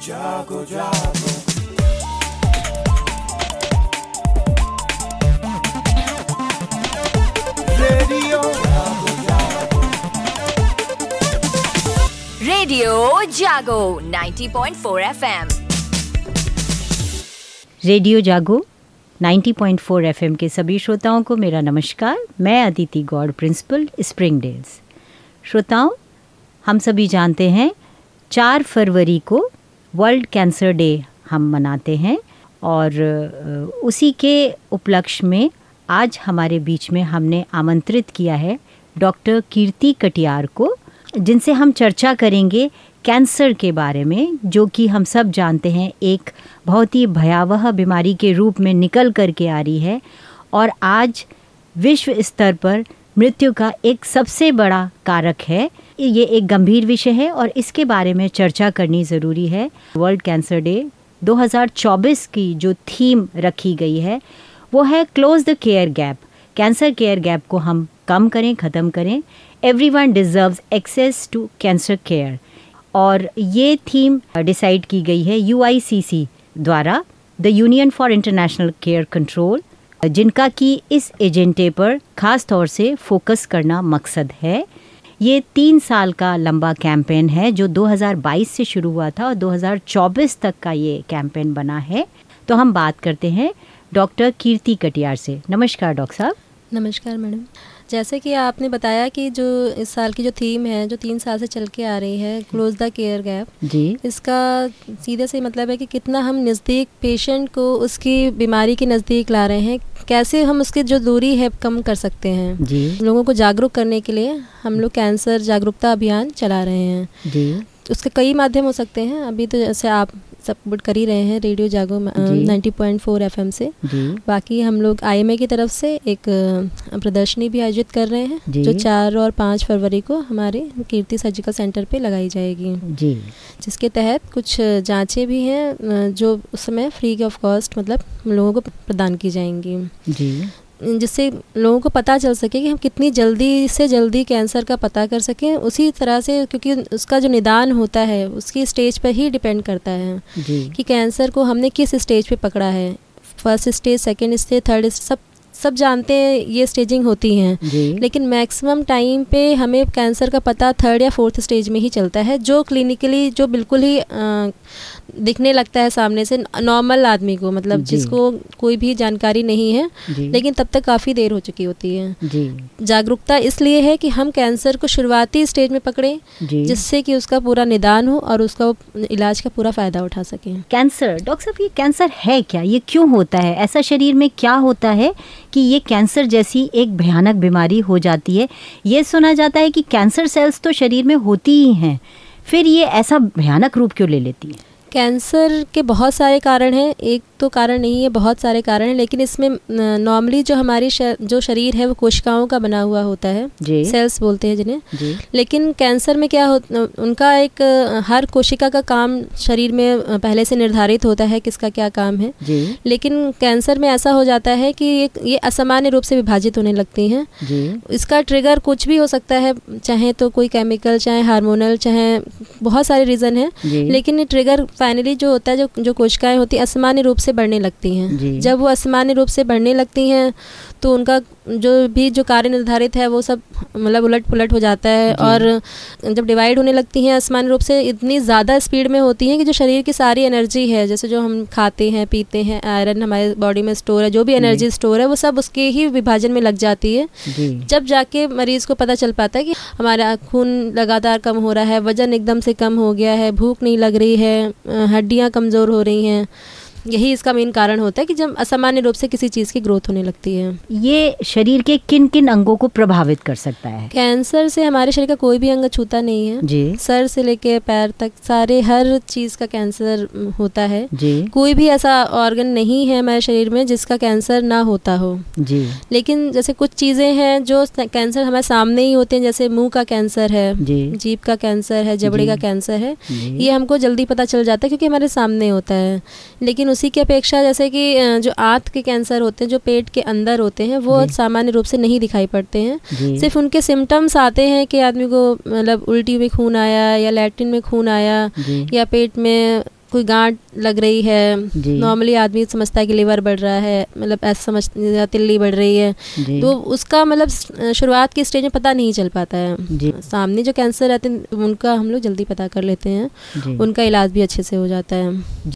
जागो जागो रेडियो जागो 90.4 FM। रेडियो जागो 90.4 FM के सभी श्रोताओं को मेरा नमस्कार। मैं अदिति गौड़, प्रिंसिपल, स्प्रिंगडेल्स। श्रोताओं, हम सभी जानते हैं 4 फरवरी को वर्ल्ड कैंसर डे हम मनाते हैं और उसी के उपलक्ष्य में आज हमारे बीच में हमने आमंत्रित किया है डॉक्टर कीर्ति कटियार को, जिनसे हम चर्चा करेंगे कैंसर के बारे में, जो कि हम सब जानते हैं एक बहुत ही भयावह बीमारी के रूप में निकल कर के आ रही है और आज विश्व स्तर पर मृत्यु का एक सबसे बड़ा कारक है। ये एक गंभीर विषय है और इसके बारे में चर्चा करनी ज़रूरी है। वर्ल्ड कैंसर डे 2024 की जो थीम रखी गई है वो है close the care gap. Cancer care gap को हम कम करें, ख़त्म करें। Everyone deserves access to cancer care. और ये थीम डिसाइड की गई है UICC द्वारा, the union for international care control, जिनका कि इस एजेंडे पर ख़ास तौर से फोकस करना मकसद है। ये 3 साल का लंबा कैंपेन है जो 2022 से शुरू हुआ था और 2024 तक का ये कैंपेन बना है। तो हम बात करते हैं डॉक्टर कीर्ति कटियार से। नमस्कार डॉक्टर साहब। नमस्कार मैडम। जैसे कि आपने बताया कि जो इस साल की जो थीम है, जो 3 साल से चल के आ रही है, क्लोज द केयर गैप जी, इसका सीधे से मतलब है कि कितना हम नज़दीक पेशेंट को उसकी बीमारी के नज़दीक ला रहे हैं, कैसे हम उसकी जो दूरी है कम कर सकते हैं जी। लोगों को जागरूक करने के लिए हम लोग कैंसर जागरूकता अभियान चला रहे हैं जी। उसके कई माध्यम हो सकते हैं। अभी तो जैसे आप सपोर्ट कर ही रहे हैं रेडियो जागो 90.4 FM से। बाकी हम लोग IMA की तरफ से एक प्रदर्शनी भी आयोजित कर रहे हैं जो 4 और 5 फरवरी को हमारे कीर्ति सर्जिकल सेंटर पे लगाई जाएगी जी, जिसके तहत कुछ जांचें भी हैं जो उस समय फ्री ऑफ कॉस्ट मतलब लोगों को प्रदान की जाएंगी जी, जिससे लोगों को पता चल सके कि हम कितनी जल्दी से जल्दी कैंसर का पता कर सकें। उसी तरह से, क्योंकि उसका जो निदान होता है उसकी स्टेज पर ही डिपेंड करता है कि कैंसर को हमने किस स्टेज पे पकड़ा है। First stage, second stage, third stage, सब जानते हैं ये स्टेजिंग होती हैं, लेकिन मैक्सिमम टाइम पे हमें कैंसर का पता 3rd या 4th स्टेज में ही चलता है, जो क्लिनिकली जो बिल्कुल ही दिखने लगता है सामने से नॉर्मल आदमी को, मतलब जिसको कोई भी जानकारी नहीं है, लेकिन तब तक काफ़ी देर हो चुकी होती है। जागरूकता इसलिए है कि हम कैंसर को शुरुआती स्टेज में पकड़ें, जिससे कि उसका पूरा निदान हो और उसका इलाज का पूरा फ़ायदा उठा सकें। कैंसर, डॉक्टर साहब, ये कैंसर है क्या? ये क्यों होता है? ऐसा शरीर में क्या होता है कि ये कैंसर जैसी एक भयानक बीमारी हो जाती है? ये सुना जाता है कि कैंसर सेल्स तो शरीर में होती ही हैं, फिर ये ऐसा भयानक रूप क्यों ले लेती है? कैंसर के बहुत सारे कारण हैं, एक तो कारण नहीं है, बहुत सारे कारण हैं, लेकिन इसमें नॉर्मली जो हमारी जो शरीर है वो कोशिकाओं का बना हुआ होता है, सेल्स बोलते हैं जिन्हें। लेकिन कैंसर में क्या उनका एक हर कोशिका का काम शरीर में पहले से निर्धारित होता है किसका क्या काम है, लेकिन कैंसर में ऐसा हो जाता है कि ये असामान्य रूप से विभाजित होने लगती हैं। इसका ट्रिगर कुछ भी हो सकता है, चाहे तो कोई केमिकल, चाहे हार्मोनल, चाहे बहुत सारे रीज़न हैं, लेकिन ट्रिगर फाइनली जो होता है, जो कोशिकाएं होती हैं असामान्य रूप से बढ़ने लगती हैं। जब वो असामान्य रूप से बढ़ने लगती हैं तो उनका जो कार्य निर्धारित है वो सब मतलब उलट पुलट हो जाता है, और जब डिवाइड होने लगती हैं असामान्य रूप से इतनी ज़्यादा स्पीड में होती हैं कि जो शरीर की सारी एनर्जी है, जैसे जो हम खाते हैं पीते हैं, आयरन हमारे बॉडी में स्टोर है, जो भी एनर्जी स्टोर है वो सब उसके ही विभाजन में लग जाती है। जब जाके मरीज़ को पता चल पाता है कि हमारा खून लगातार कम हो रहा है, वज़न एकदम से कम हो गया है, भूख नहीं लग रही है, हड्डियाँ कमज़ोर हो रही हैं, यही इसका मेन कारण होता है कि जब असामान्य रूप से किसी चीज़ की ग्रोथ होने लगती है। ये शरीर के किन किन अंगों को प्रभावित कर सकता है? कैंसर से हमारे शरीर का कोई भी अंग छूता नहीं है जी। सर से लेके पैर तक सारे हर चीज़ का कैंसर होता है जी। कोई भी ऐसा ऑर्गन नहीं है हमारे शरीर में जिसका कैंसर ना होता हो जी। लेकिन जैसे कुछ चीज़ें हैं जो कैंसर हमारे सामने ही होते हैं, जैसे मुंह का कैंसर है, जीभ का कैंसर है, जबड़े का कैंसर है, ये हमको जल्दी पता चल जाता है क्योंकि हमारे सामने होता है। लेकिन उसी की अपेक्षा जैसे कि जो आंत के कैंसर होते हैं, जो पेट के अंदर होते हैं, वो सामान्य रूप से नहीं दिखाई पड़ते हैं। सिर्फ उनके सिम्टम्स आते हैं कि आदमी को मतलब उल्टी में खून आया, या लैट्रिन में खून आया, या पेट में कोई गांठ लग रही है, नॉर्मली आदमी समझता है कि लिवर बढ़ रहा है, मतलब ऐसा समझ, तिल्ली बढ़ रही है, तो उसका मतलब शुरुआत की स्टेज में पता नहीं चल पाता है। सामने जो कैंसर रहते हैं उनका हम लोग जल्दी पता कर लेते हैं, उनका इलाज भी अच्छे से हो जाता है।